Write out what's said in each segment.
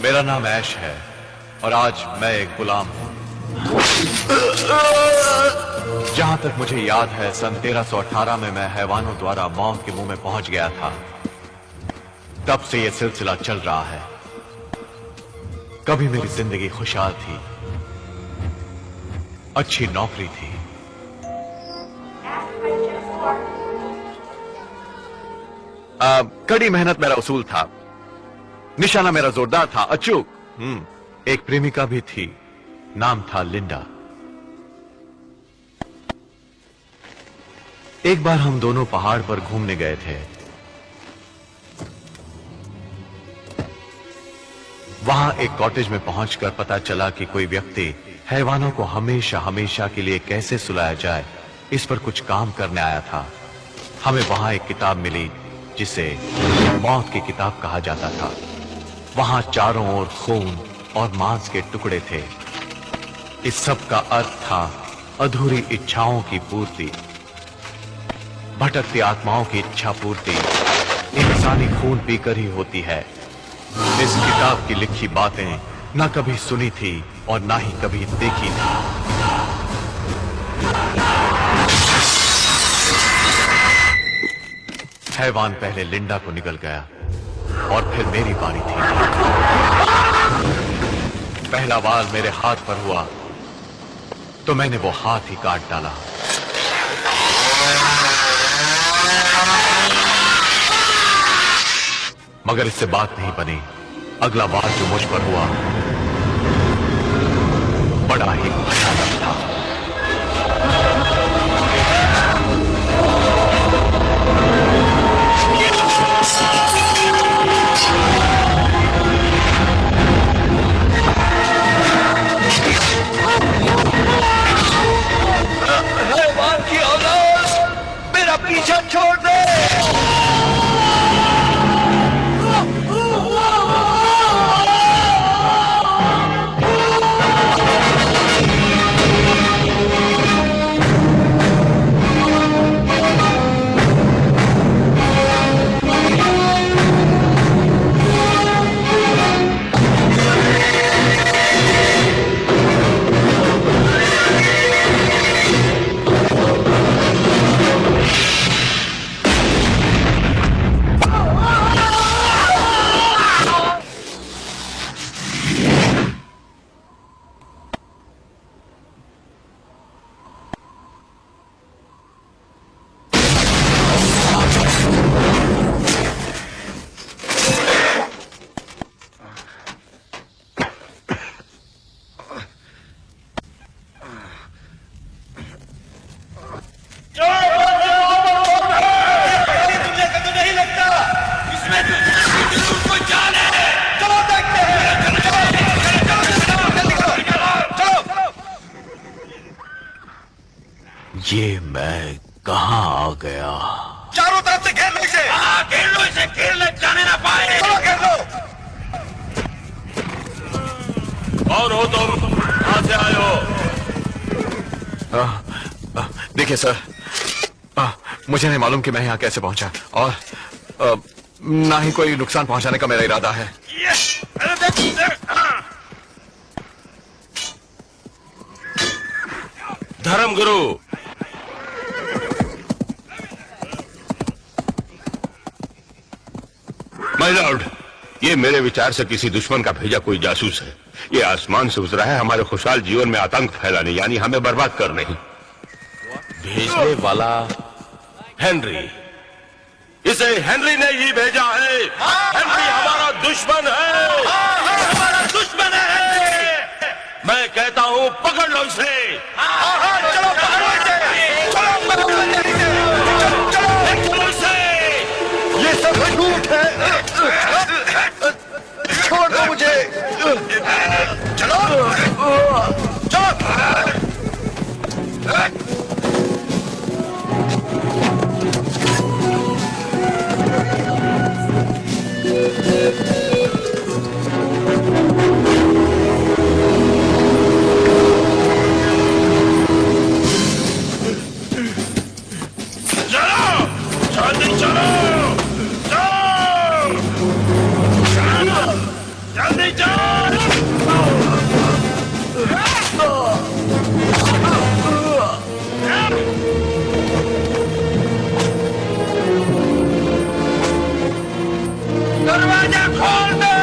मेरा नाम ऐश है और आज मैं एक गुलाम हूं। जहां तक मुझे याद है, सन 1318 में मैं हैवानों द्वारा मौत के मुंह में पहुंच गया था। तब से यह सिलसिला चल रहा है। कभी मेरी जिंदगी खुशहाल थी, अच्छी नौकरी थी, कड़ी मेहनत मेरा उसूल था, निशाना मेरा जोरदार था, अचूक। एक प्रेमिका भी थी, नाम था लिंडा। एक बार हम दोनों पहाड़ पर घूमने गए थे। वहां एक कॉटेज में पहुंचकर पता चला कि कोई व्यक्ति हैवानों को हमेशा हमेशा के लिए कैसे सुलाया जाए, इस पर कुछ काम करने आया था। हमें वहां एक किताब मिली जिसे मौत की किताब कहा जाता था। वहां चारों ओर खून और मांस के टुकड़े थे। इस सब का अर्थ था अधूरी इच्छाओं की पूर्ति, भटकती आत्माओं की इच्छा पूर्ति इंसानी खून पीकर ही होती है। इस किताब की लिखी बातें ना कभी सुनी थी और ना ही कभी देखी थी। हैवान पहले लिंडा को निगल गया और फिर मेरी बारी थी। पहला वार मेरे हाथ पर हुआ तो मैंने वो हाथ ही काट डाला। मगर इससे बात नहीं बनी। अगला वार जो मुझ पर हुआ बड़ा ही भयानक था। हैवान की औलाद, मेरा पीछा छोड़ दे। ये मैं कहां आ गया? चारों तरफ से घेर लो इसे। घेर लो इसे, घेर ले, जाने ना पाए। चलो घेर लो। कौन हो तुम? कहां से आए हो? देखिए सर, मुझे नहीं मालूम कि मैं यहां कैसे पहुंचा और ना ही कोई नुकसान पहुंचाने का मेरा इरादा है। धर्मगुरु, माय लॉर्ड, ये मेरे विचार से किसी दुश्मन का भेजा कोई जासूस है। ये आसमान से उतरा है हमारे खुशहाल जीवन में आतंक फैलाने, यानी हमें बर्बाद करने। भेजने वाला हेनरी, इसे हेनरी ने ही भेजा है। हेनरी हमारा दुश्मन है। हमारा दुश्मन है। मैं कहता हूं पकड़ लो इसे। चलो पकड़ो इसे। चलो इसे। ये सब झूठ है। छोड़ दो मुझे। चलो चलो। जल्दी चल। दरवाजा खोल दो।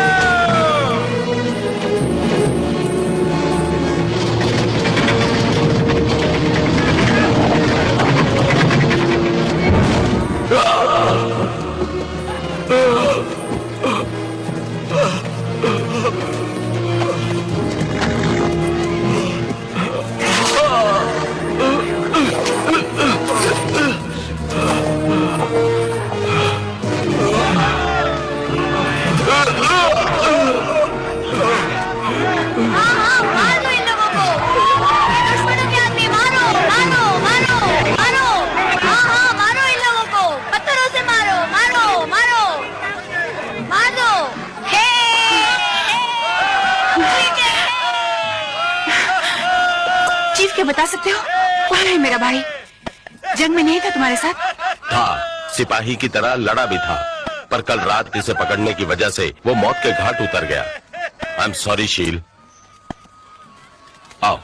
बता सकते हो कौन है मेरा भाई? जंग में नहीं था तुम्हारे साथ? था, सिपाही की तरह लड़ा भी था, पर कल रात इसे पकड़ने की वजह से वो मौत के घाट उतर गया। आई एम सॉरी शील। आओ।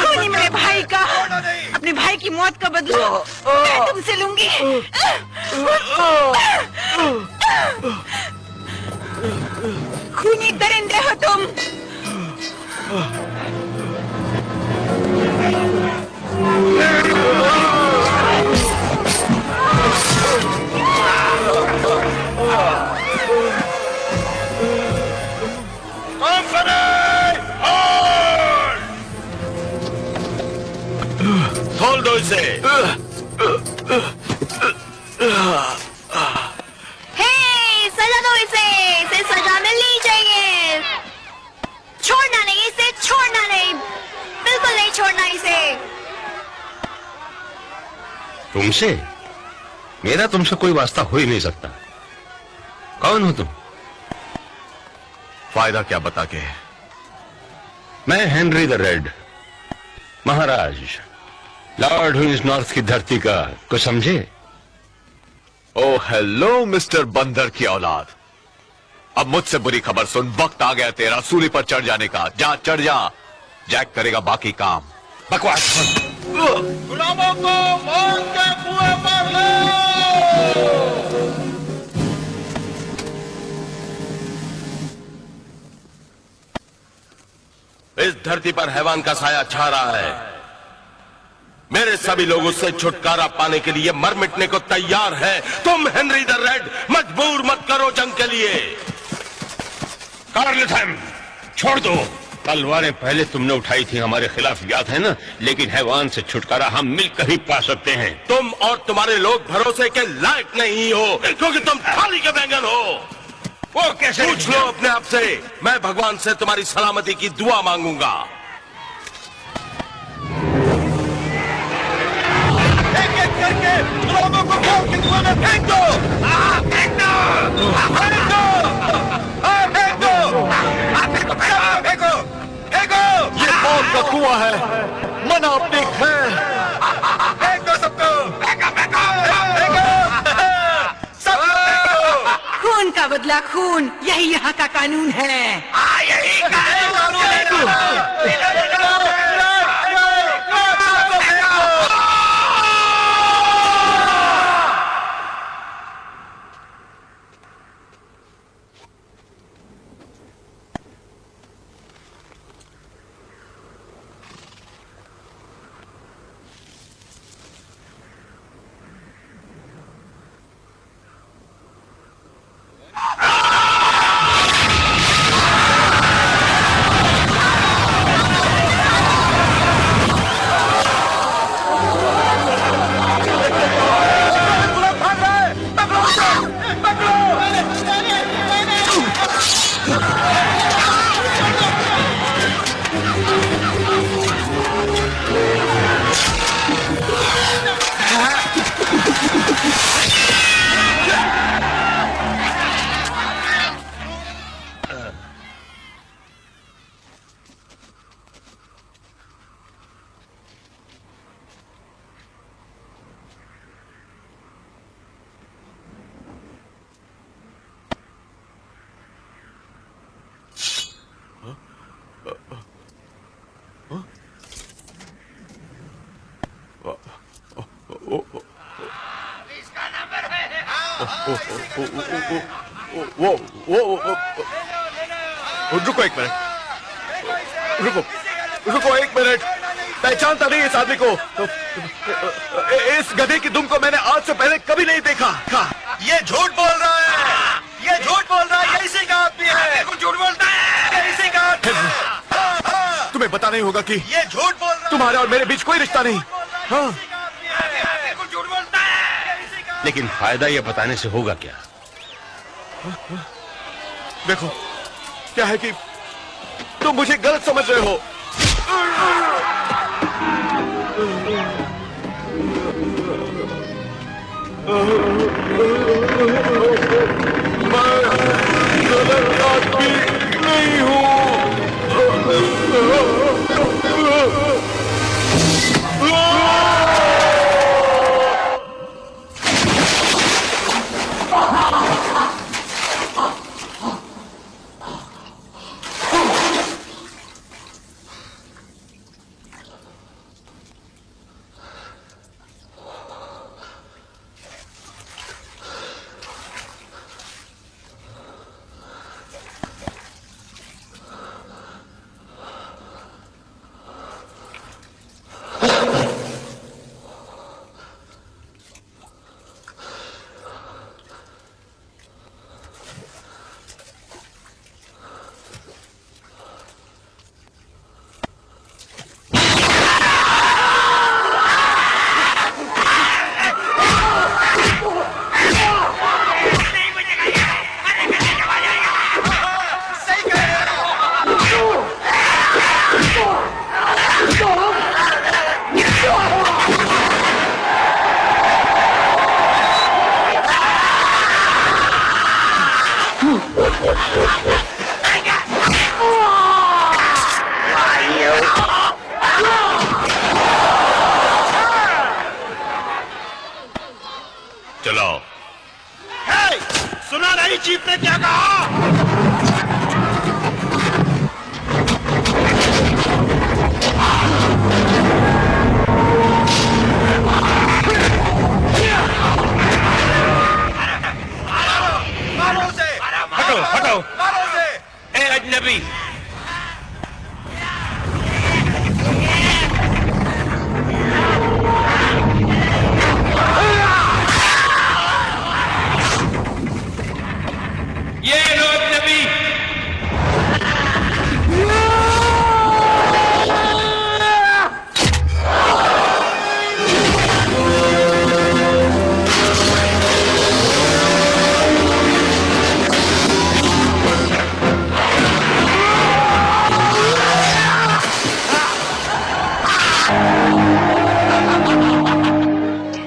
खूनी मेरे भाई का, अपने भाई की मौत का बदला मैं तुमसे लूंगी। खूनी दरिंदे हो तुम। खोल दो इसे। सजा दो इसे सजा मिलनी चाहिए। छोड़ना नहीं इसे, छोड़ना नहीं, बिल्कुल नहीं छोड़ना इसे। तुमसे? मेरा तुमसे कोई वास्ता हो ही नहीं सकता। कौन हो तुम? फायदा क्या बता के? मैं Henry the red, Maharaj, Lord who is north की धरती का। कुछ समझे? ओ हेलो मिस्टर बंदर की औलाद, अब मुझसे बुरी खबर सुन। वक्त आ गया तेरा सूली पर चढ़ जाने का। जा चढ़ जा, जैक करेगा बाकी काम। बकवास। गुलामों को मौत के कुएं पर ले। इस धरती पर हैवान का साया छा रहा है। मेरे सभी लोग उससे छुटकारा पाने के लिए मर मिटने को तैयार है। तुम हेनरी द रेड मजबूर मत करो जंग के लिए। कार्लथम, छोड़ दो। तलवारें पहले तुमने उठाई थी हमारे खिलाफ, याद है ना? लेकिन हैवान से छुटकारा हम मिलकर ही पा सकते हैं। तुम और तुम्हारे लोग भरोसे के लायक नहीं हो, क्योंकि तुम थाली के बैंगन हो। वो कैसे? पूछ लो अपने आप से। मैं भगवान से तुम्हारी सलामती की दुआ मांगूंगा। एक-एक करके गुलामों को मौत के कुएं में फेंक दो। फेंक दो, फेंक दो, फेंक दो, फेंको, फेंको। ये मौत का कुआं है, मना अपनी खैर। फेंक दो सबको, फेंको, फेंको, फेंको, सबको फेंको। खून का बदला खून, यही यहाँ का कानून है। यही कानून है। वो रुको एक मिनट, रुको एक मिनट। पहचानता नहीं इस आदमी को। इस गधे की दुम को मैंने आज से पहले कभी नहीं देखा। ये झूठ बोल रहा है, ये झूठ बोल रहा है, यही से का आदमी है। झूठ बोलता है, यही से का आदमी है। तुम्हें पता नहीं होगा कि ये झूठ बोल रहा है, तुम्हारे और मेरे बीच कोई रिश्ता नहीं। हाँ, झूठ बोलता है। लेकिन फायदा ये बताने से होगा क्या? देखो क्या है कि तुम मुझे गलत समझ रहे हो। मैं गलत आदमी नहीं हूं। चलाओ। सुना नहीं चीफ ने क्या कहा? मारो उसे, हटो मारो उसे। ए अजनबी, ये लो अजनबी।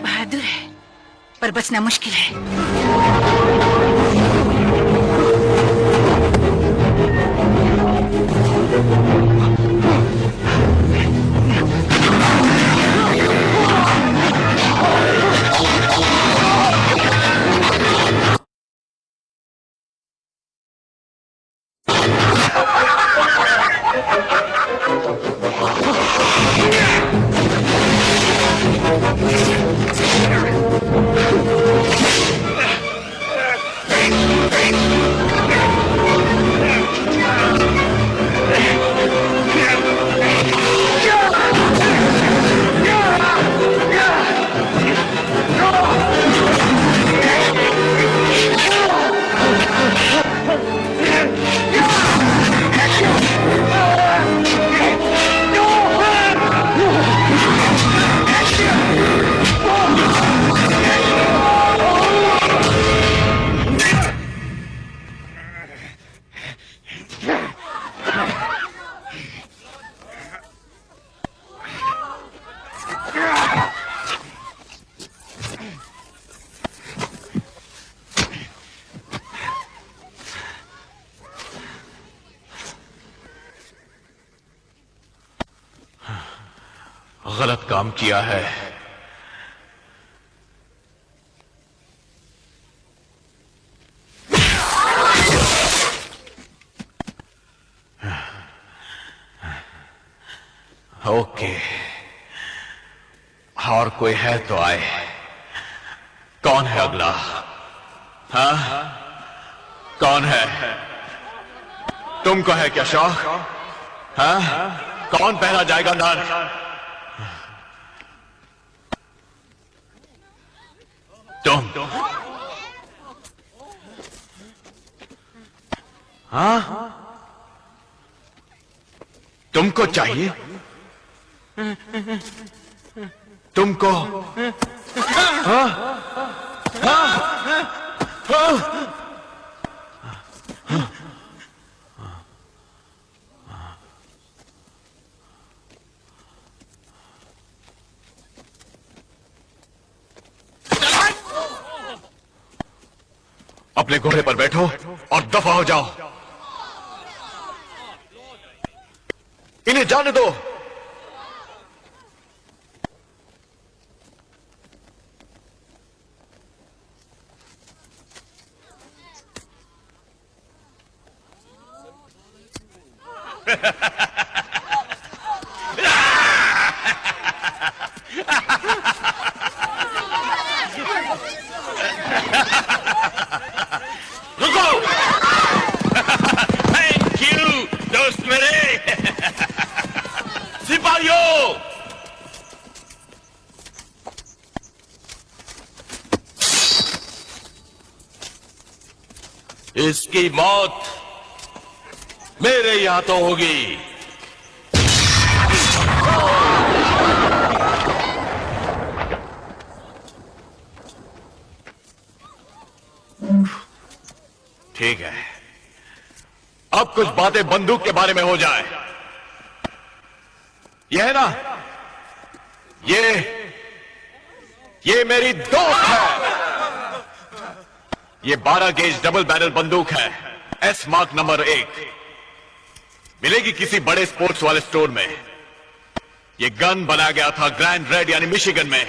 बहादुर है पर बचना मुश्किल है। गलत काम किया है। ओके, और कोई है तो आए। कौन है अगला? हाँ, कौन है? तुमको है क्या शौक? हाँ, कौन पहना जाएगा नर? तुम। हाँ, तुमको चाहिए? तुमको? हाँ? हाँ? हाँ? अपने घोड़े पर बैठो और दफा हो जाओ। इन्हें जाने दो। रुको। थैंक यू दोस्त मेरे। सिपाहियों, इसकी मौत मेरे ही हाथों होगी। ठीक है, अब कुछ बातें बंदूक के बारे में हो जाए। यह है ना, ये मेरी दोस्त है। ये 12 गेज डबल बैरल बंदूक है, एस मार्क नंबर 1। मिलेगी किसी बड़े स्पोर्ट्स वाले स्टोर में। ये गन बनाया गया था ग्रैंड रेड यानी मिशिगन में,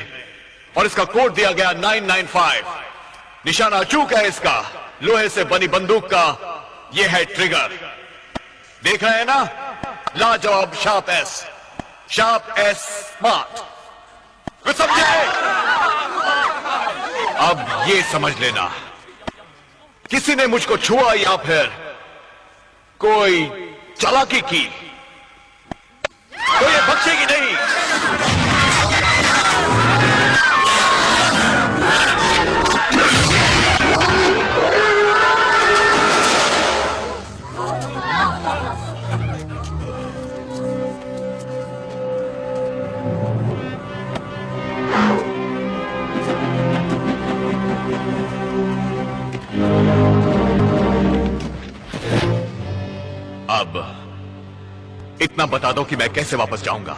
और इसका कोड दिया गया 995। निशाना अचूक है इसका, लोहे से बनी बंदूक का। ये है ट्रिगर, देख रहे हैं ना? लाजवाब शार्प एस स्मार्ट। कुछ समझे? अब ये समझ लेना, किसी ने मुझको छुआ या फिर कोई चालाकी की तो ये बख्शेगी नहीं। अब इतना बता दो कि मैं कैसे वापस जाऊंगा।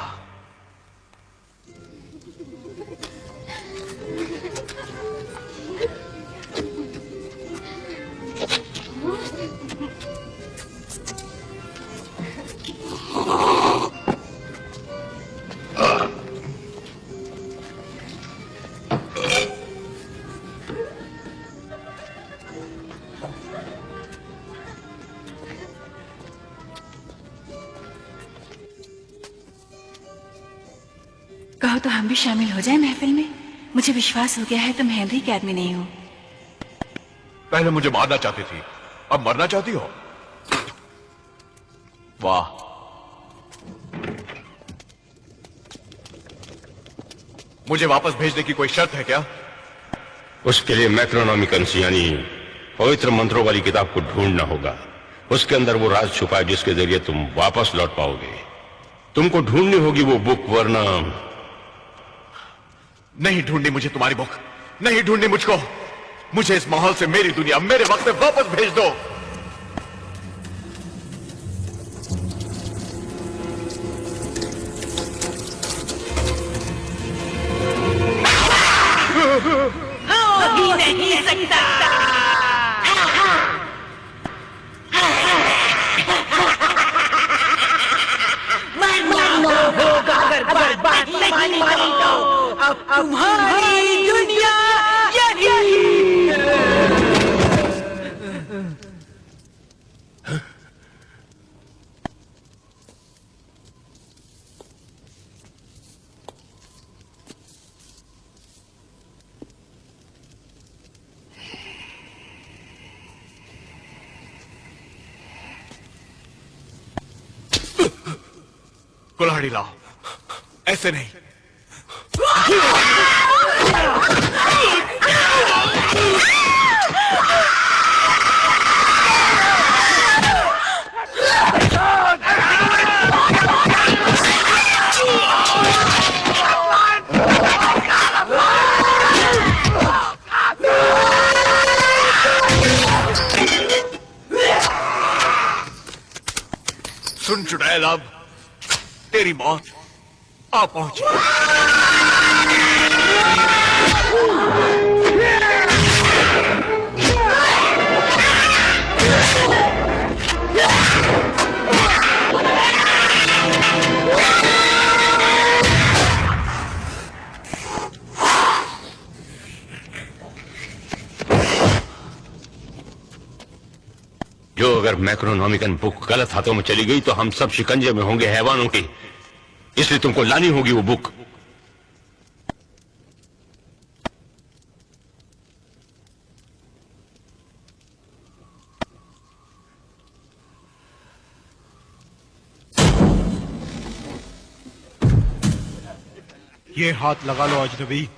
कहो तो हम भी शामिल हो जाए महफिल में। मुझे विश्वास हो गया है तुम हेनरी के आदमी नहीं हो। पहले मुझे मारना चाहती थी, अब मरना चाहती हो? वाह, मुझे वापस भेजने की कोई शर्त है क्या? उसके लिए मैक्रोनॉमिकन्स यानी पवित्र मंत्रों वाली किताब को ढूंढना होगा। उसके अंदर वो राज छुपा है जिसके जरिए तुम वापस लौट पाओगे। तुमको ढूंढनी होगी वो बुक, वरना नहीं ढूंढनी मुझे तुम्हारी बुक, नहीं ढूंढनी मुझको। मुझे इस माहौल से, मेरी दुनिया, मेरे वक्त में वापस भेज दो। अभी नहीं सकता। अगर बात नहीं मानी तो अब तुम्हारी दुनिया यही। कुल्हाड़ी लाओ, ऐसे नहीं। सुन चुड़ैल, अब तेरी मौत आ पहुंची। जो अगर मैक्रोनॉमिकन बुक गलत हाथों में चली गई तो हम सब शिकंजे में होंगे हैवानों की, इसलिए तुमको लानी होगी वो बुक। ये हाथ लगा लो अजनबी।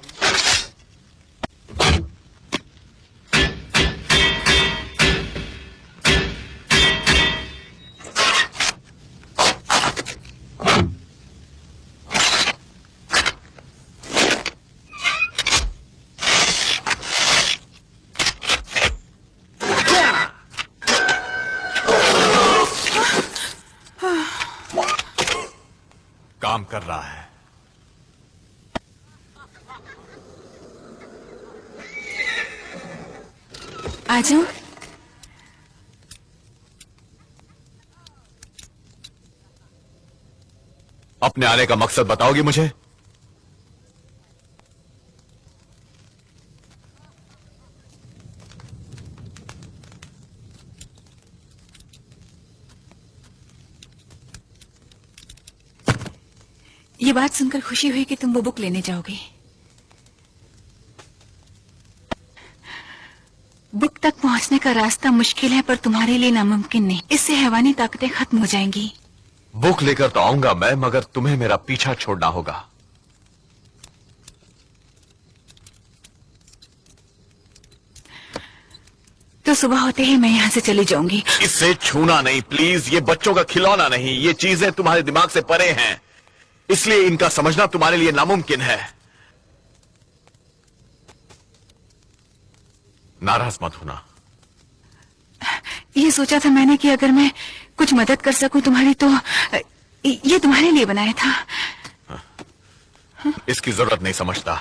काम कर रहा है। आ जाओ। अपने आने का मकसद बताओगी मुझे? ये बात सुनकर खुशी हुई कि तुम वो बुक लेने जाओगे। बुक तक पहुंचने का रास्ता मुश्किल है, पर तुम्हारे लिए नामुमकिन नहीं। इससे हैवानी ताकतें खत्म हो जाएंगी। बुक लेकर तो आऊंगा मैं, मगर तुम्हें मेरा पीछा छोड़ना होगा। तो सुबह होते ही मैं यहाँ से चली जाऊंगी। इसे छूना नहीं प्लीज, ये बच्चों का खिलौना नहीं। ये चीजें तुम्हारे दिमाग से परे हैं, इसलिए इनका समझना तुम्हारे लिए नामुमकिन है। नाराज मत होना। ये सोचा था मैंने कि अगर मैं कुछ मदद कर सकूं तुम्हारी, तो ये तुम्हारे लिए बनाया था। इसकी जरूरत नहीं समझता।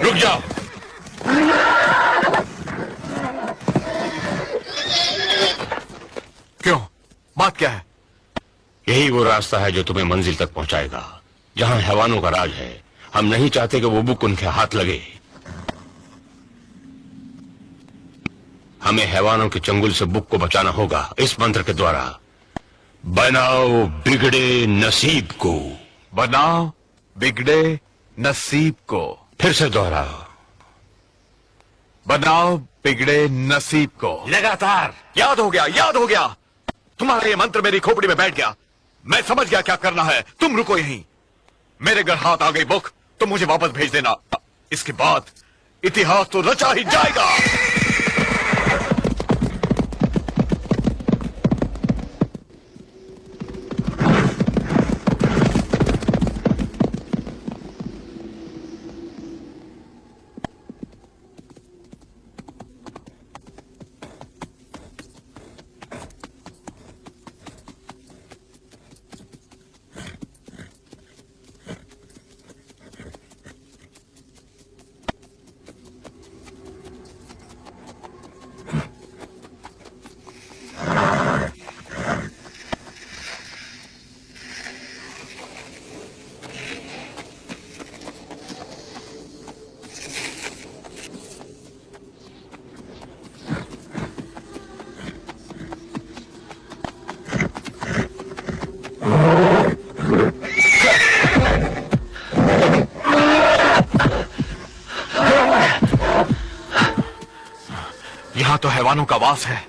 रुक जाओ। क्यों? बात क्या है? यही वो रास्ता है जो तुम्हें मंजिल तक पहुंचाएगा, जहां हैवानों का राज है। हम नहीं चाहते कि वो बुक उनके हाथ लगे। हमें हैवानों के चंगुल से बुक को बचाना होगा इस मंत्र के द्वारा। बनाओ बिगड़े नसीब को। बनाओ बिगड़े नसीब को। फिर से दोहराओ। बनाओ बिगड़े नसीब को। लगातार। याद हो गया, याद हो गया। तुम्हारा ये मंत्र मेरी खोपड़ी में बैठ गया। मैं समझ गया क्या करना है। तुम रुको यहीं। मेरे घर हाथ आ गई बुक तो मुझे वापस भेज देना। इसके बाद इतिहास तो रचा ही जाएगा। यहाँ तो हैवानों का वास है।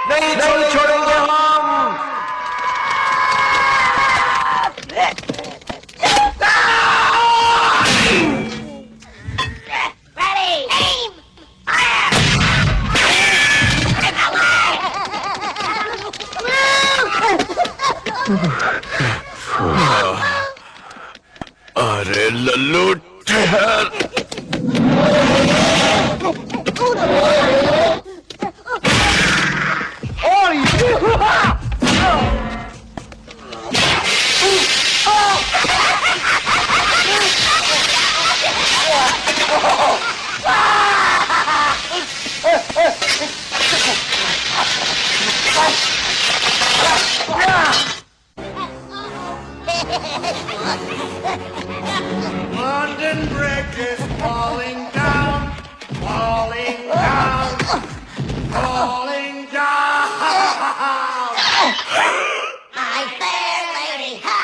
नहीं छोड़ेंगे हम। अरे लल्लू ठहर। London Bridge is falling down, falling down, falling down. My fair lady, ha!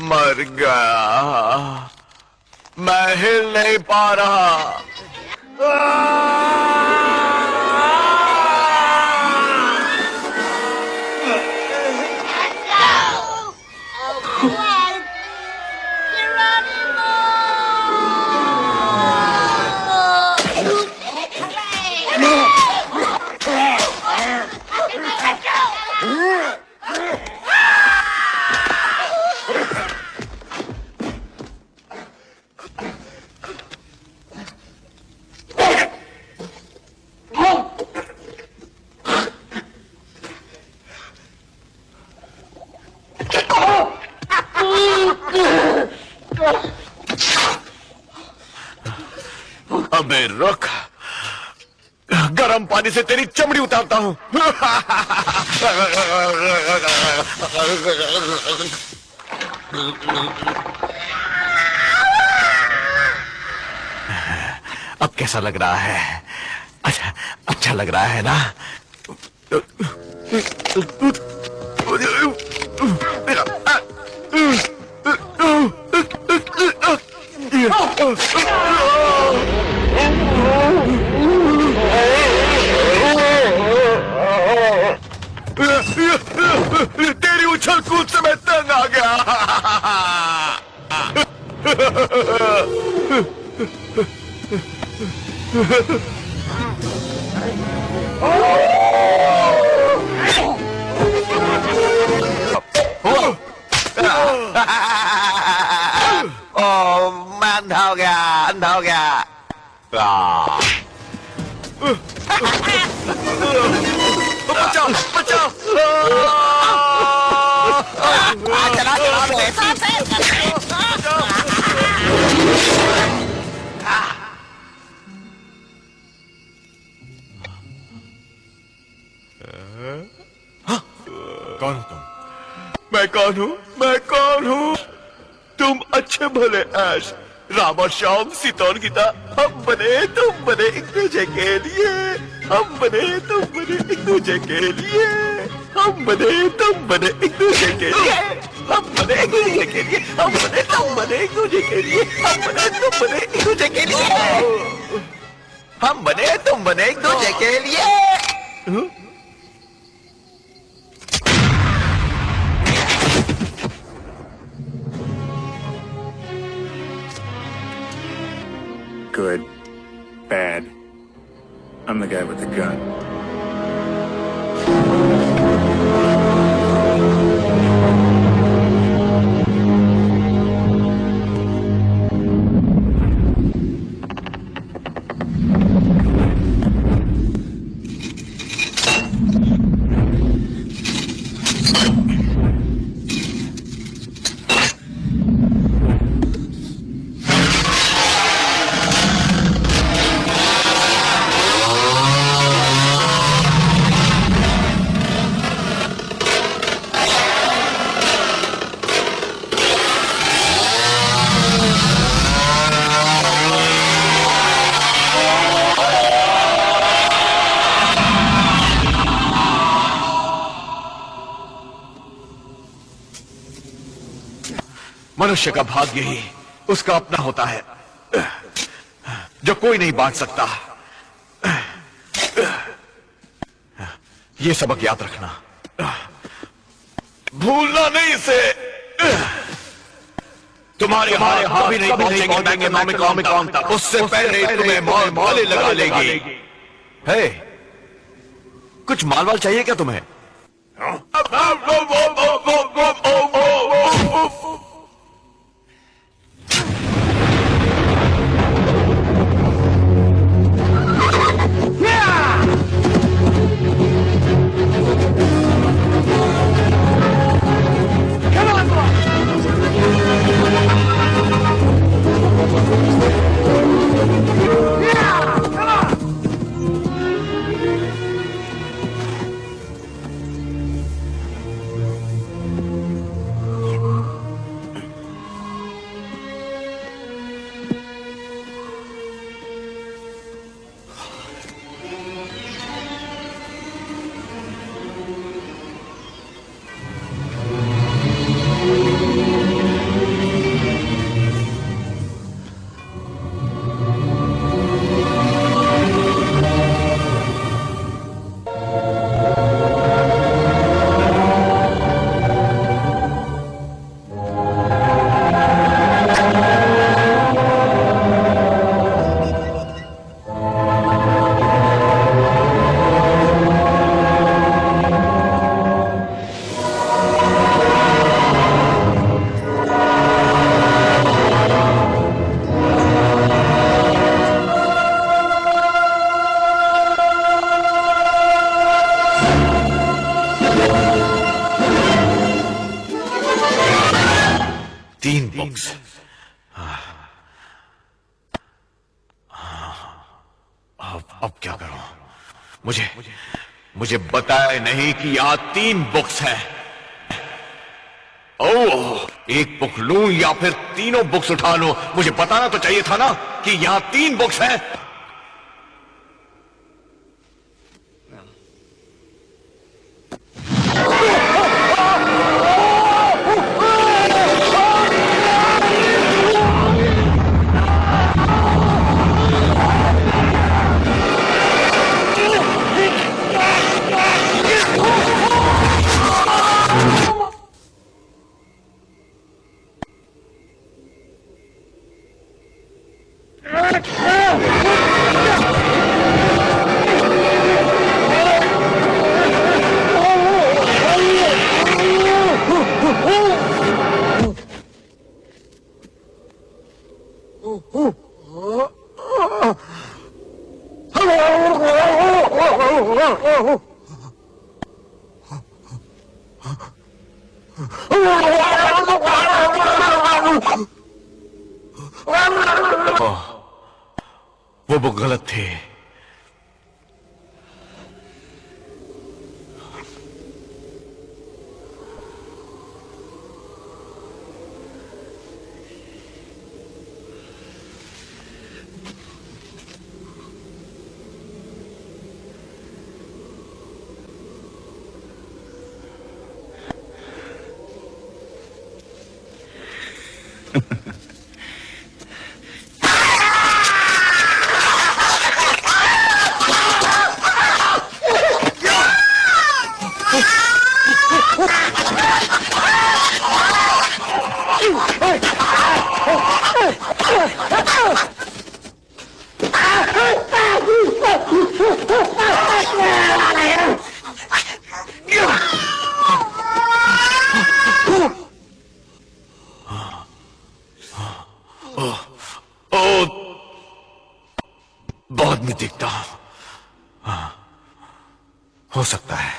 मर गया, मैं हिल नहीं पा रहा। अबे रुक, गर्म पानी से तेरी चमड़ी उतारता हूं। अब कैसा लग रहा है? अच्छा लग रहा है ना? ओ, मैं अंधा हो गया, अंधा हो गया। बचाओ, बचाओ। चला चला कौन हो तुम? मैं कौन हूँ? मैं कौन हूँ? तुम अच्छे भले ऐश राम और श्याम सीतौन गीता हम बने तुम बने एक दूजे के लिए, हम बने तुम बने एक दूजे के लिए, हम बने तुम बने एक दूजे के लिए, हम बने एक दूजे के लिए, हम बने तुम बने एक दूजे के लिए, हम बने तुम बने एक दूजे के लिए, हम बने तुम बने एक दूजे के लिए। Good. Bad. I'm the guy with the gun. मनुष्य का भाग्य ही उसका अपना होता है जो कोई नहीं बांट सकता। ये सबक याद रखना, भूलना नहीं इसे। तुम्हारे हाथ भी नहीं पहुंचेंगे मैक्रोनॉमिकॉन तक, उससे पहले तुम्हें माले लगा लेगी। है कुछ माल वाल चाहिए क्या तुम्हें? अब क्या करूं? मुझे बताया नहीं कि यहां 3 बुक्स हैं। ओह, एक बुक लूं या फिर तीनों बुक्स उठा लूं? मुझे बताना तो चाहिए था ना कि यहां 3 बुक्स हैं। Ah! वो गलत थे। बहुत नहीं दिखता हूं। हो सकता है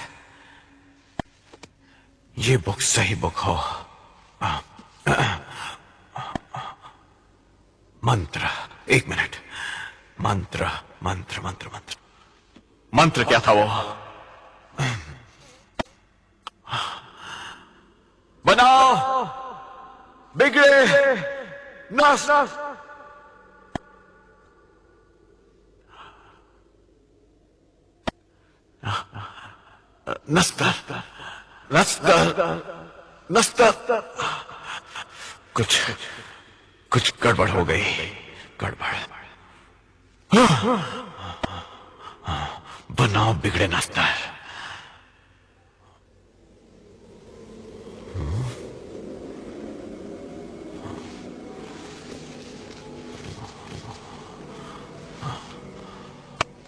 ये बुक सही बुक हो। मंत्र, एक मिनट। मंत्र मंत्र मंत्र मंत्र मंत्र क्या था वो? बनाओ बिगड़े नाश नस्तर नस्तर नस्तर। कुछ गड़बड़ हो गई। गड़बड़। बनाओ बिगड़े नस्तर।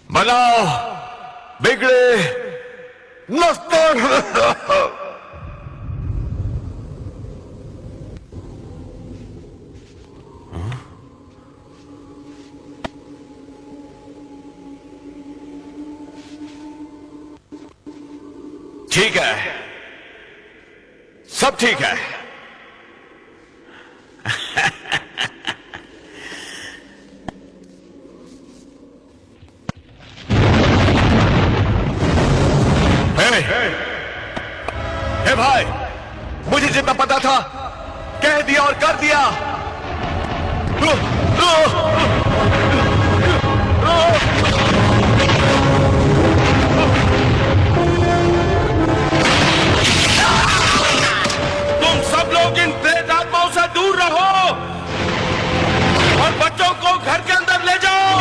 बनाओ बिगड़े नस्तर। ठीक है, सब ठीक है। हे भाई, मुझे जितना पता था कह दिया और कर दिया। तुम सब लोग इन प्रेत आत्माओं से दूर रहो और बच्चों को घर के अंदर ले जाओ।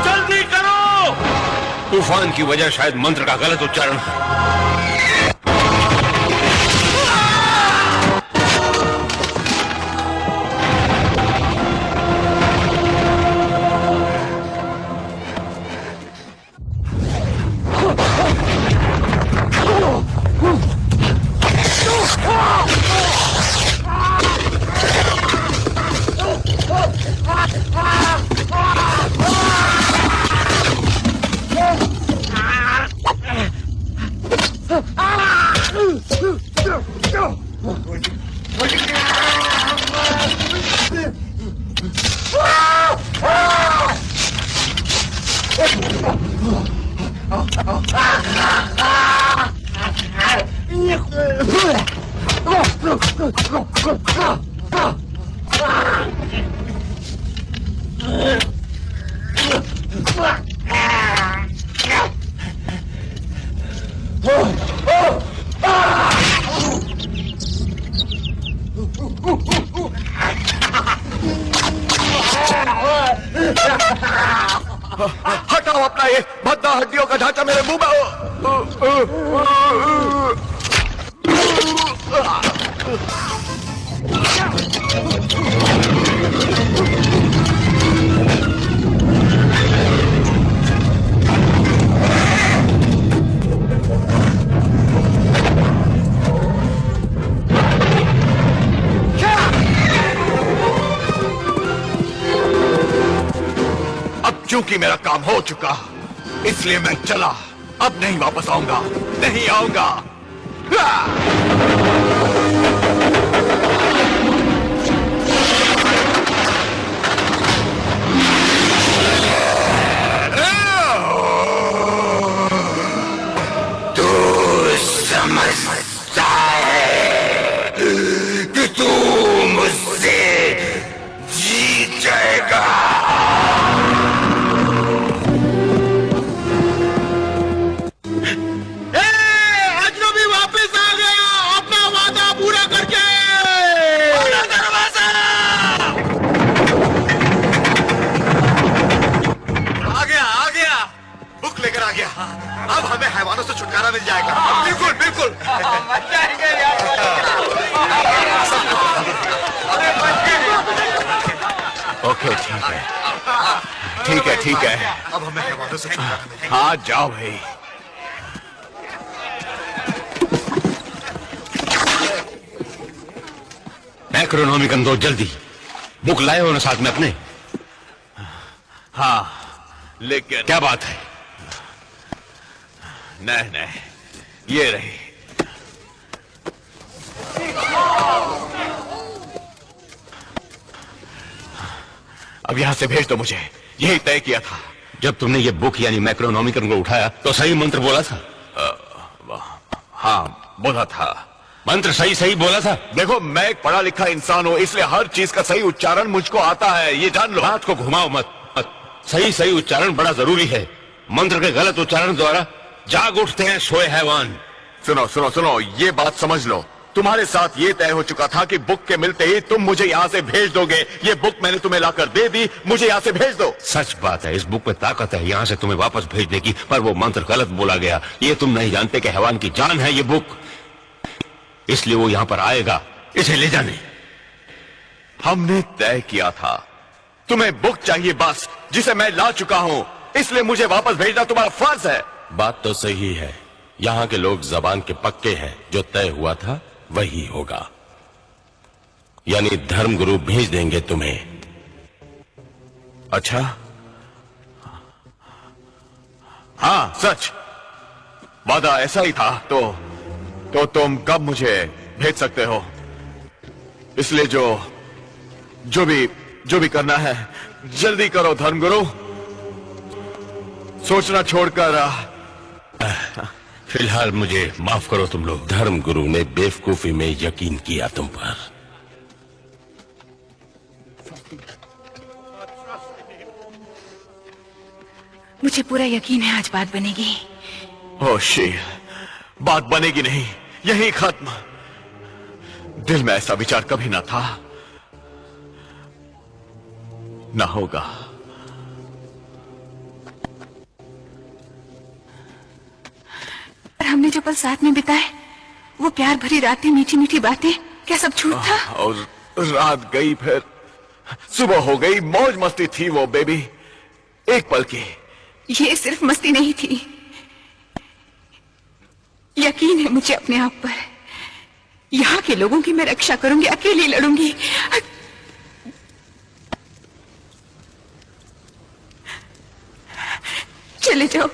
जल्दी करो। तूफान की वजह शायद मंत्र का गलत उच्चारण है। हटाओ अपना ये भद्दा हड्डियों का ढांचा मेरे मुंह में। क्योंकि मेरा काम हो चुका इसलिए मैं चला। अब नहीं वापस आऊंगा, नहीं आऊंगा। तू समझता है कि तू मुझसे जीत जाएगा? अजनबी वापस आ गया अपना वादा पूरा करके। दरवाजा आ गया बुक लेकर आ गया। अब हमें हैवानों से छुटकारा मिल जाएगा। बिल्कुल बिल्कुल। ओके ठीक है ठीक है। अब हमें हैवानों से छुटकारा मिल जाएगा। हाँ जाओ भाई। मैक्रोनॉमिकन दो जल्दी। बुक लाए हो ना साथ में अपने? हाँ लेकिन क्या बात है? नहीं ये रही। अब यहां से भेज दो मुझे, यही तय किया था। जब तुमने ये बुक यानी मैक्रोनॉमिकन को उठाया तो सही मंत्र बोला था? हाँ बोला था। मंत्र सही बोला था? देखो मैं एक पढ़ा लिखा इंसान हूं इसलिए हर चीज का सही उच्चारण मुझको आता है, ये जान लो। बात को घुमाओ मत। सही उच्चारण बड़ा जरूरी है। मंत्र के गलत उच्चारण द्वारा जाग उठते हैं सोए हैवान। सुनो ये बात समझ लो। तुम्हारे साथ ये तय हो चुका था कि बुक के मिलते ही तुम मुझे यहाँ से भेज दोगे। ये बुक मैंने तुम्हें लाकर दे दी, मुझे यहाँ से भेज दो। सच बात है, इस बुक में ताकत है यहाँ से तुम्हें वापस भेजने की, पर वो मंत्र गलत बोला गया। ये तुम नहीं जानते कि हैवान की जान है ये बुक, इसलिए वो यहाँ पर आएगा इसे ले जाने। हमने तय किया था तुम्हें बुक चाहिए बस, जिसे मैं ला चुका हूँ, इसलिए मुझे वापस भेजना तुम्हारा फर्ज है। बात तो सही है, यहाँ के लोग जबान के पक्के हैं, जो तय हुआ था वही होगा। यानी धर्मगुरु भेज देंगे तुम्हें। अच्छा हाँ सच, वादा ऐसा ही था। तो तुम कब मुझे भेज सकते हो? इसलिए जो भी करना है जल्दी करो धर्मगुरु। सोचना छोड़कर फिलहाल मुझे माफ करो तुम लोग। धर्मगुरु ने बेवकूफी में यकीन किया तुम पर। मुझे पूरा यकीन है आज बात बनेगी। ओ शील, बात बनेगी नहीं, यही खत्म। दिल में ऐसा विचार कभी ना था, ना होगा। पर हमने जो पल साथ में बिताए, वो प्यार भरी रातें, मीठी मीठी बातें, क्या सब झूठ था? और रात गई, फिर सुबह हो गई, मौज मस्ती थी वो बेबी, एक पल की। ये सिर्फ मस्ती नहीं थी, यकीन है मुझे अपने आप पर। यहाँ के लोगों की मैं रक्षा करूंगी, अकेली लड़ूंगी। चले जाओ।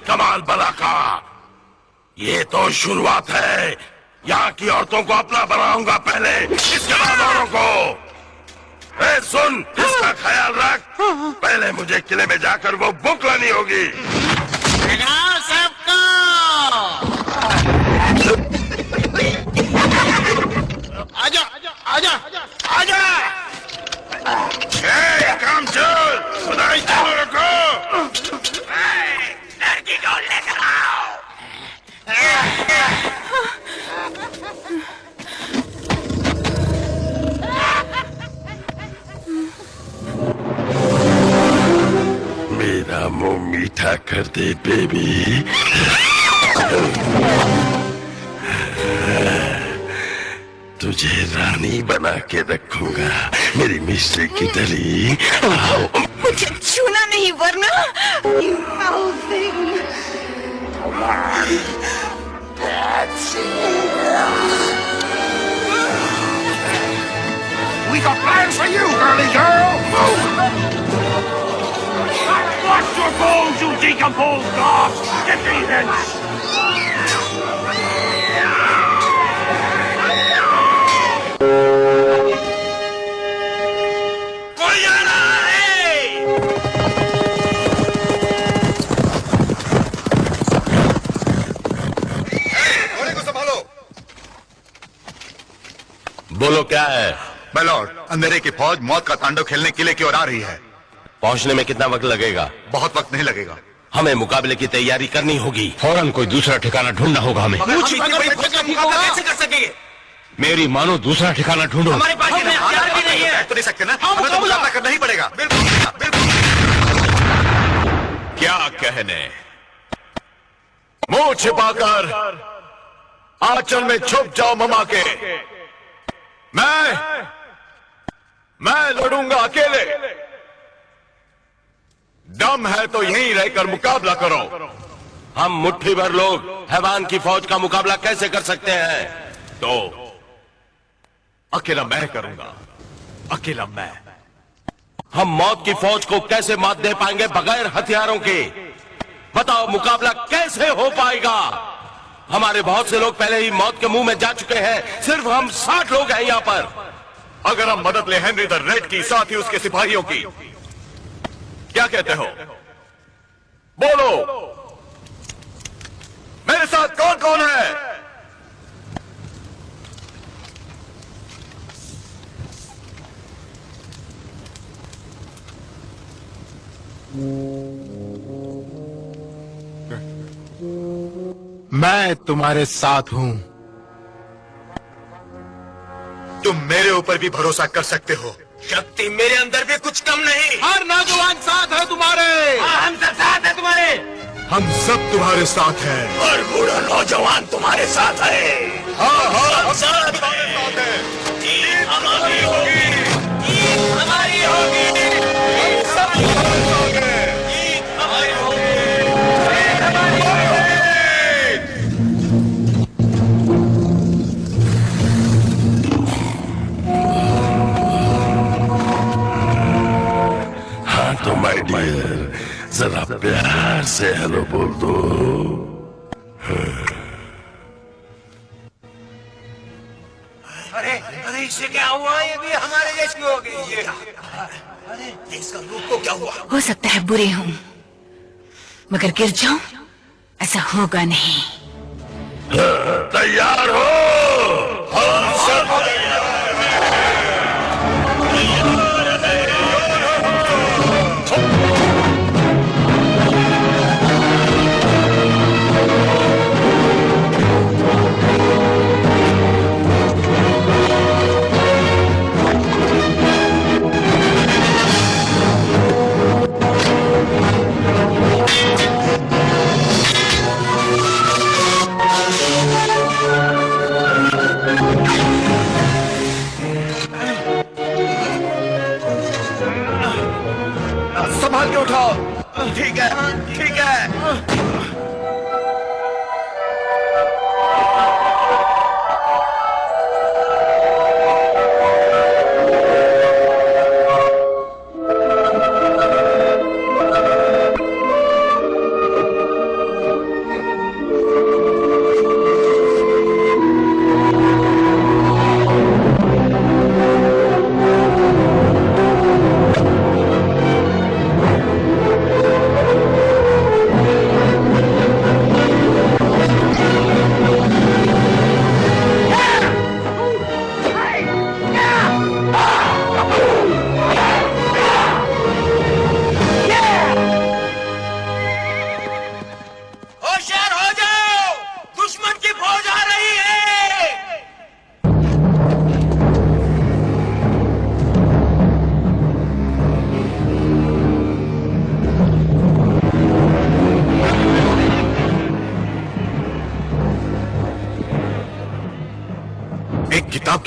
कमाल बला का। ये तो शुरुआत है। यहाँ की औरतों को अपना बनाऊंगा पहले, इसके बाद औरों को। ए, सुन, इसका ख्याल रख। पहले मुझे किले में जाकर वो बुक लानी होगी। सबको आजा आजा आजा। काम चल, खुदाई चालू रखो। लड़की को लेकर आओ। मेरा मुंह मीठा कर दे बेबी। तुझे रानी बना के रखूंगा, मेरी मिस्ट्री की डली। मुझे छूना नहीं वरना We got plans for you, girly girl! Watch your balls, you decomposed dog! Get me hence! कोई आ रहा है! घोड़े को संभालो। बोलो क्या है? My lord, अंधेरे की फौज मौत का तांडव खेलने किले की ओर आ रही है। पहुंचने में कितना वक्त लगेगा? बहुत वक्त नहीं लगेगा। हमें मुकाबले की तैयारी करनी होगी। फौरन कोई दूसरा ठिकाना ढूंढना होगा हमें। कैसे कर सकेंगे? मेरी मानो दूसरा ठिकाना ढूंढो। हमारे पास ये हथियार भी नहीं है। तो नहीं सकते ना, हमें तो मुकाबला करना ही पड़ेगा। बिल्कुल। क्या कहने? मुंह छिपाकर आंचल में छुप जाओ ममा के। मैं लड़ूंगा अकेले। दम है तो यहीं रहकर मुकाबला करो। हम मुट्ठी भर लोग हैवान की फौज का मुकाबला कैसे कर सकते हैं? तो अकेला मैं करूंगा, अकेला मैं। हम मौत की फौज को कैसे मात दे पाएंगे बगैर हथियारों के? बताओ, मुकाबला कैसे हो पाएगा? हमारे बहुत से लोग पहले ही मौत के मुंह में जा चुके हैं। सिर्फ हम 60 लोग हैं यहाँ पर। अगर हम मदद ले हेनरी द रेड की, साथ ही उसके सिपाहियों की, क्या कहते हो? बोलो, मेरे साथ कौन कौन है? मैं तुम्हारे साथ हूं। तुम मेरे ऊपर भी भरोसा कर सकते हो। शक्ति मेरे अंदर भी कुछ कम नहीं। हर नौजवान साथ है तुम्हारे। हम सब साथ है तुम्हारे। हम सब तुम्हारे साथ हैं। और बूढ़ा नौजवान तुम्हारे साथ है। हम सब तुम्हारे साथ हैं। जीत हमारी होगी। जीत हमारी होगी। हम सब तुम्हारे साथ हैं। जीत हमारी होगी। जीत हमारी होगी। हाँ तो माय डियर, जरा प्यार से हेलो बोल दो। अरे इससे क्या हुआ? ये भी हमारे जैसी हो गई ये। अरे इसका रूप को क्या हुआ? हो सकता है बुरे हूं, मगर गिर जाऊं ऐसा होगा नहीं। तैयार हो? हम सब संभाल के उठाओ। ठीक है, ठीक है।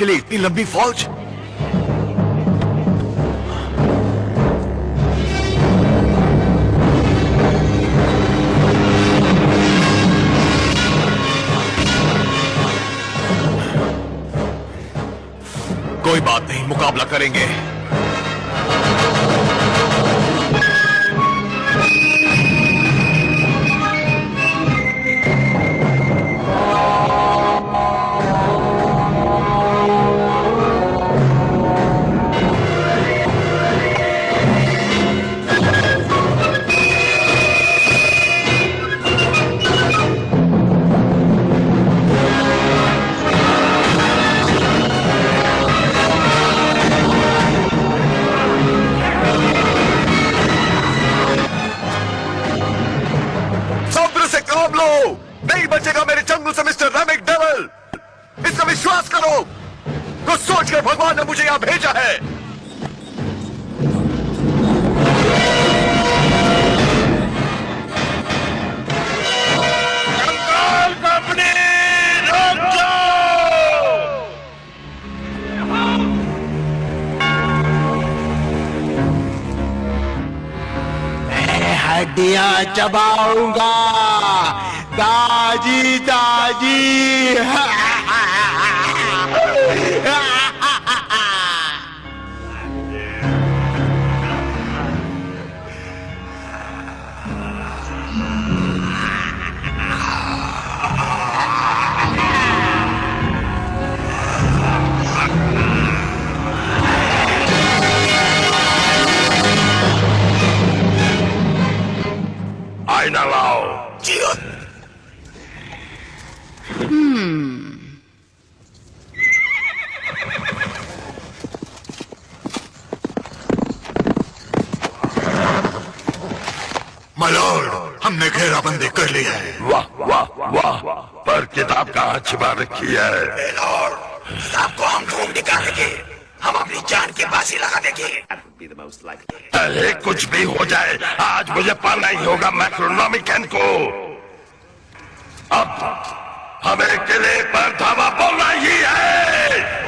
के लिए इतनी लंबी फौज? कोई बात नहीं, मुकाबला करेंगे। नहीं बचेगा मेरे जंगल से मिस्टर रैमिक डेविल। इसका विश्वास करो। कुछ सोचकर भगवान ने मुझे यहां भेजा है। कंकाल कंपनी रुक जाओ। मैं हड्डियां चबाऊंगा दाजी दाजी। आईना लाओ। मालॉर्ड, हमने घेराबंदी कर ली है। वाह वाह वाह, पर किताब कहाँ छिपा रखी है? लॉर्ड, किताब को हम ढूंढ निकालेंगे। हम अपनी जान की बाजी लगा देंगे। अरे कुछ भी हो जाए, आज मुझे पाना ही होगा मैक्रोनॉमिकन को। अब हमें किले पर धावा बोलना ही है।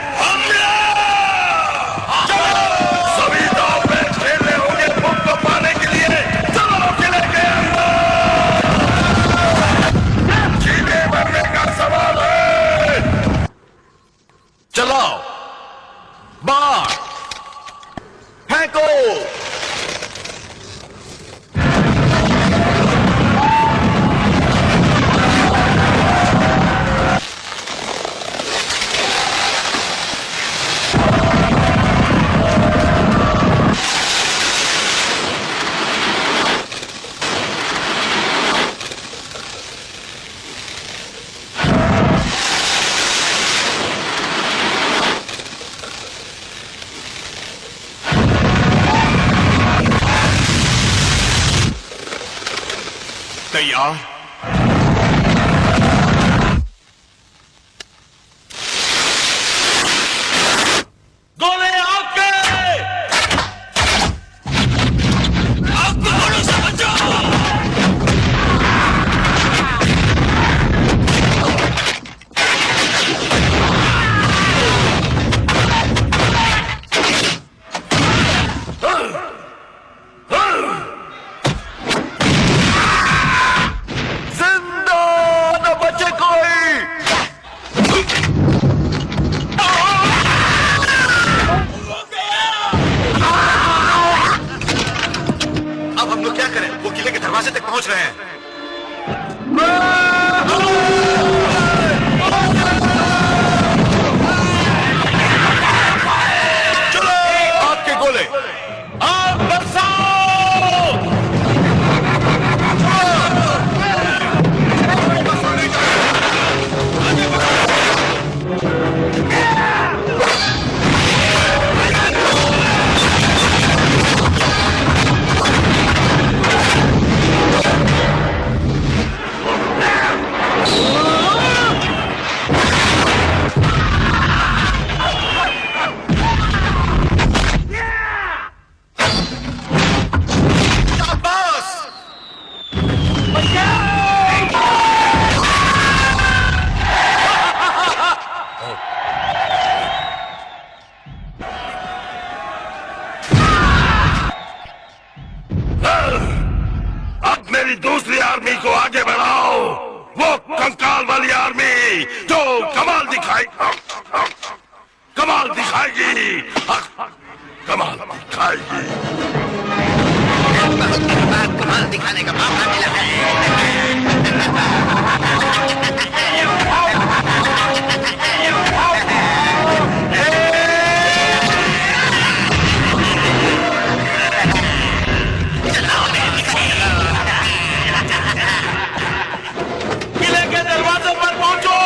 सभी दांव पे खेलने होंगे बुक को पाने के लिए। चलो किले के अंदर, जीने मरने का सवाल है। चलाओ, बार फेंको। तैयार? गोले आपके! आपको गोलों से बचाओ! दरवाजे तक पहुंच रहे हैं। चलो, आपके गोले आप बरसाओ। अपनी दूसरी आर्मी को आगे बढ़ाओ, वो कंकाल वाली आर्मी जो कमाल दिखाएगी, कमाल दिखाएगी। कमाल दिखाने का मौका मिला है। किले के दरवाजे पर पहुंचो।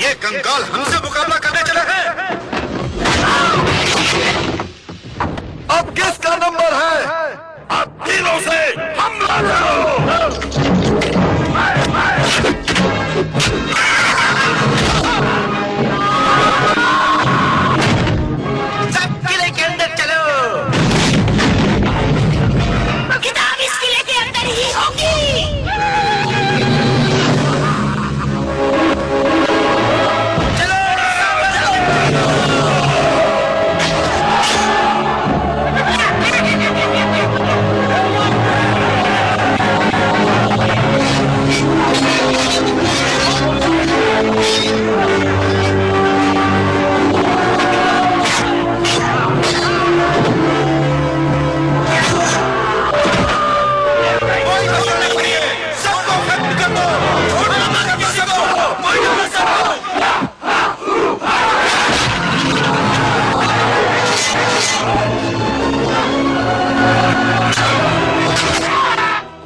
ये कंकाल हमसे मुकाबला करने चले हैं। अब किसका नंबर है? अब तीनों से हमला करो। सब किले के अंदर चलो। किताब इस किले के अंदर ही होगी।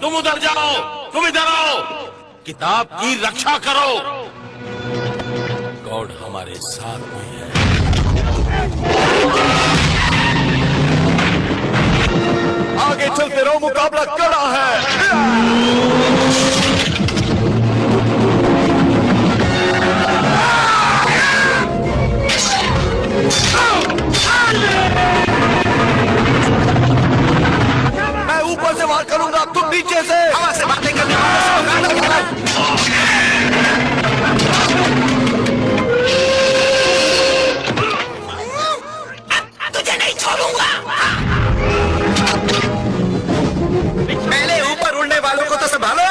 तुम उधर जाओ, तुम इधर आओ, किताब की रक्षा करो। गॉड हमारे साथ में है। आगे चलते रहो, मुकाबला कड़ा है। मैं ऊपर से वार करूंगा, तुम नीचे से। हवा से बातें करने वालों से मुकाबला तुझे नहीं छोड़ूंगा। पहले ऊपर उड़ने वालों को तो संभालो।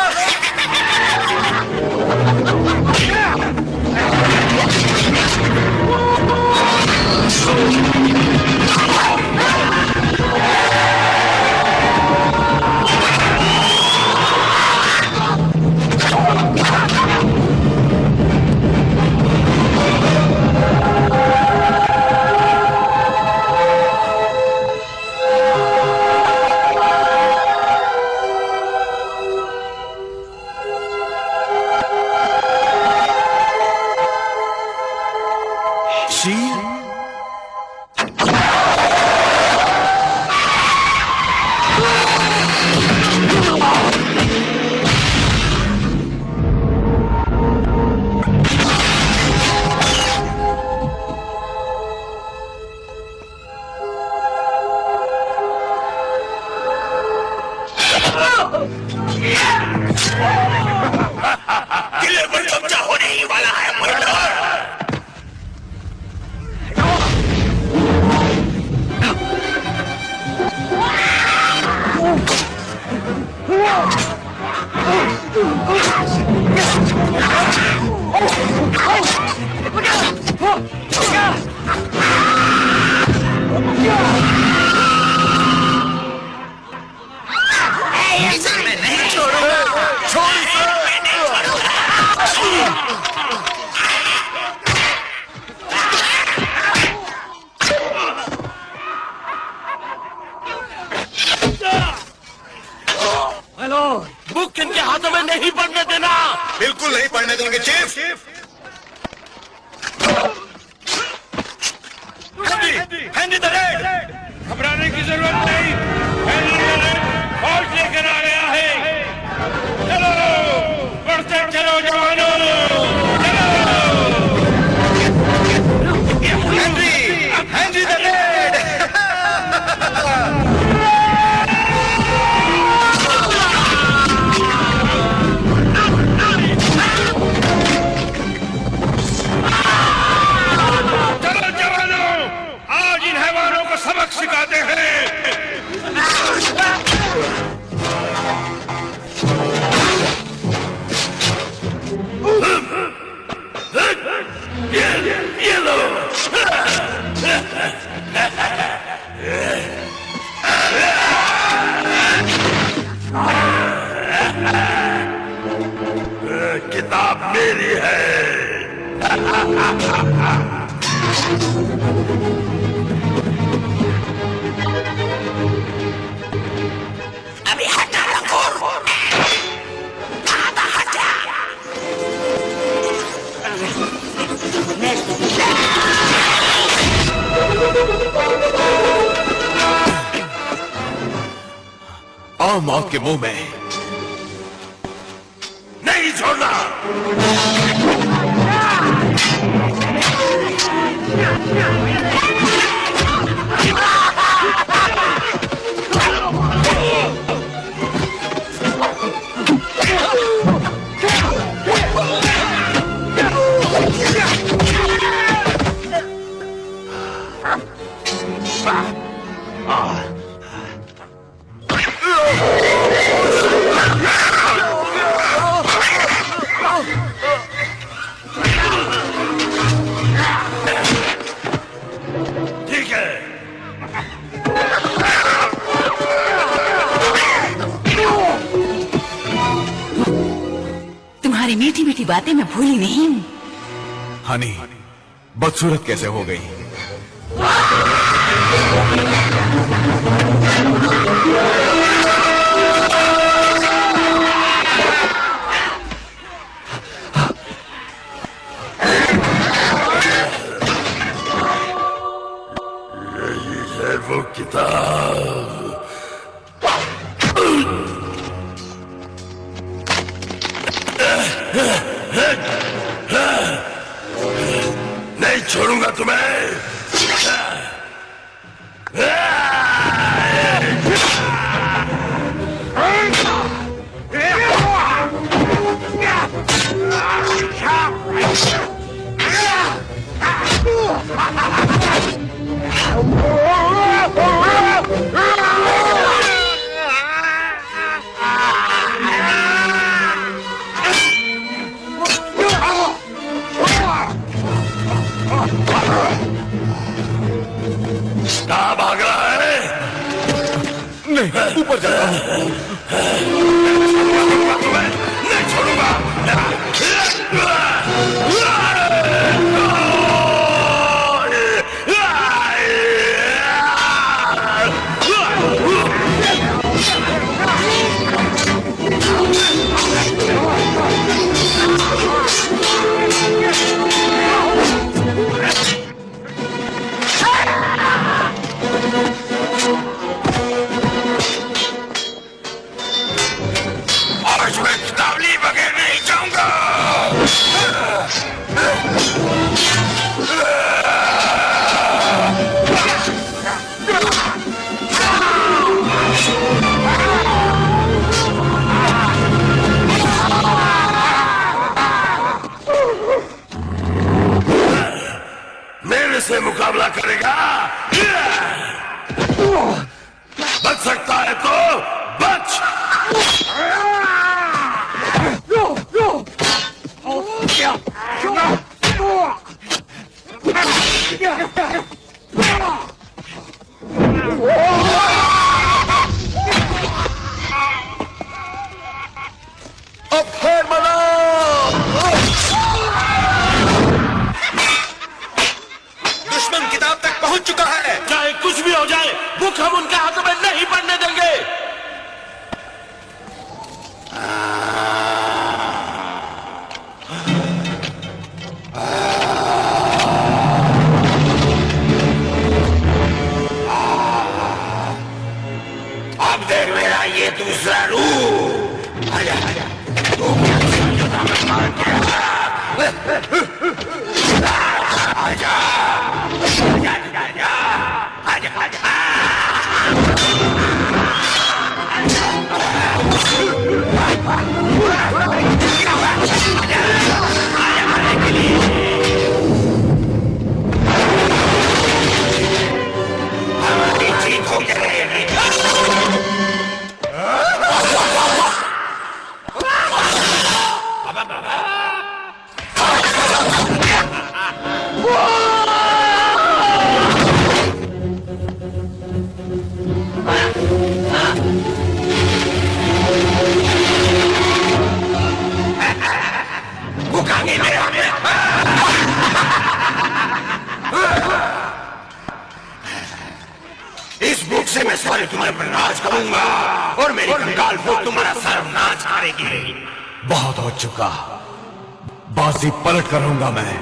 किले पर कब्जा होने ही वाला है मर्डर। मैं नहीं छोड़ूंगा। हेलो, बुक इनके हाथों में नहीं पड़ने देना। बिल्कुल नहीं पढ़ने देंगे चीफ। Handy the red. घबराने की जरूरत नहीं। हैंडी द रेड फौज लेकर आ गया है। चलो बढ़ते चलो जवानों, चलो। Handy the red. अभी हटा लंगूर, हटा। आओ मौत के मुंह में। नहीं छोड़ना। ठीक है। तुम्हारी मीठी मीठी बातें मैं भूली नहीं हूँ। हनी बदसूरत कैसे हो गई? है वो किताब। नहीं छोड़ूंगा तुम्हें। कहाँ भाग रहा है? नहीं, ऊपर जाता हूं। नहीं छोड़ूंगा। आज मैं किताब लिए बगैर नहीं जाऊंगा। मेरे से मुकाबला करेगा? बच सकता है तो बच। अब खैर मनाओ। दुश्मन किताब तक पहुंच चुका है। चाहे कुछ भी हो जाए, बुक हम उनके हाथों में नहीं पड़ने देंगे। अब देख मेरा ये दूसरा रूप। आजा आजा, तू क्या समझता मैं मार के आजा आजा आजा आजा आजा। हमारी जीत हो जाएगी। भूख से मैं सारे तुम्हारे पर राज करूंगा और मेरी कंकाल भूख तुम्हारा सर्वनाश करेगी। बहुत हो चुका, बाजी पलट करूंगा मैं।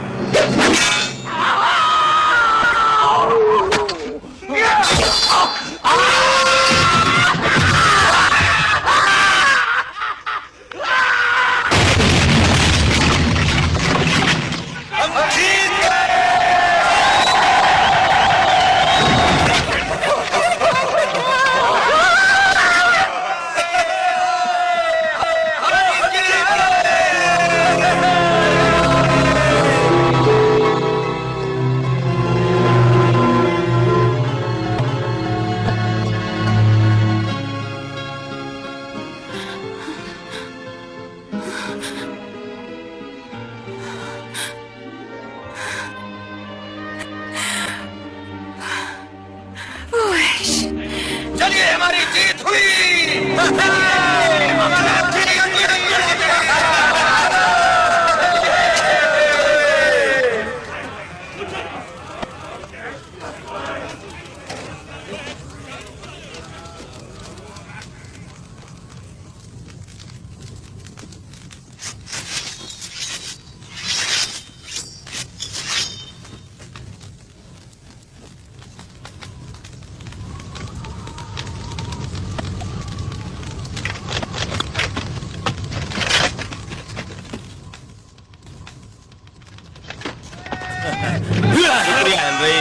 चलिए, हमारी जीत हुई। शुक्रिया हेनरी।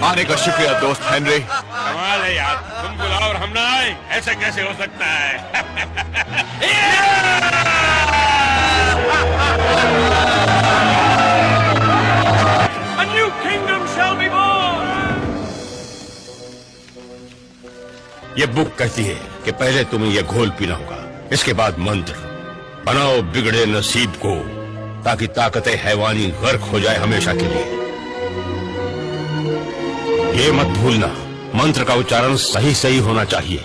आने का शुक्रिया दोस्त हेनरी। कमाल है यार, तुम बुलाओ और हम ना आए, ऐसे कैसे हो सकता है? A new kingdom shall be born. ये बुक कहती है कि पहले तुम्हें ये घोल पीना होगा, इसके बाद मंत्र बनाओ बिगड़े नसीब को, ताकि ताकतें हैवानी गर्क हो जाए हमेशा के लिए। ये मत भूलना, मंत्र का उच्चारण सही सही होना चाहिए।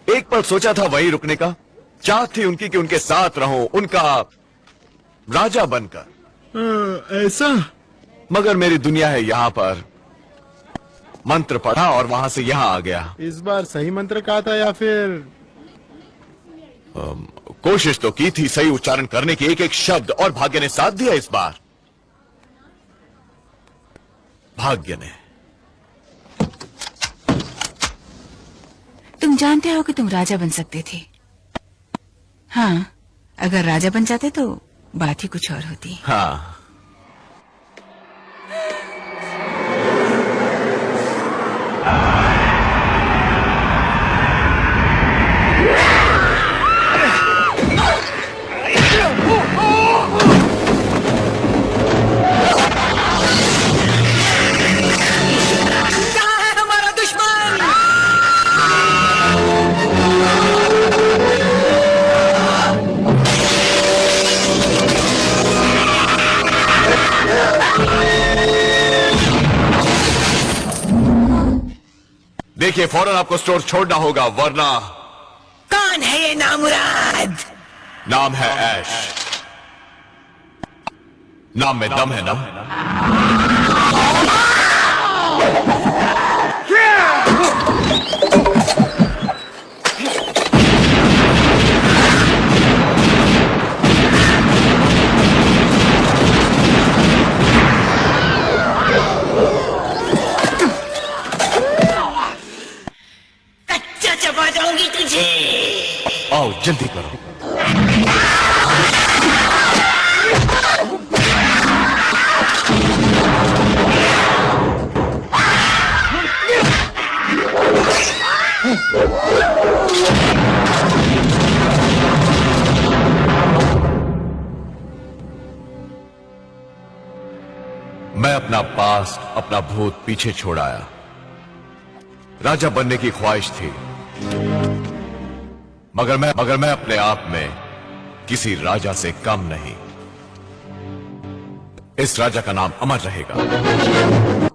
एक पल सोचा था वहीं रुकने का, चाहत थी उनकी कि उनके साथ रहूं, उनका राजा बनकर। ऐसा? मगर मेरी दुनिया है यहाँ पर। मंत्र पढ़ा और वहां से यहाँ आ गया। इस बार सही मंत्र कहा था या फिर? कोशिश तो की थी सही उच्चारण करने की, एक एक शब्द, और भाग्य ने साथ दिया इस बार। भाग्य ने। तुम जानते हो कि तुम राजा बन सकते थे। हाँ, अगर राजा बन जाते तो बात ही कुछ और होती। हाँ, देखिए, फौरन आपको स्टोर छोड़ना होगा, वरना। कौन है ये नामुराद? नाम है ऐश। नाम में दम है ना? जल्दी करो। मैं अपना पास्ट, अपना भूत पीछे छोड़ आया। राजा बनने की ख्वाहिश थी, मगर मैं अपने आप में किसी राजा से कम नहीं। इस राजा का नाम अमर रहेगा।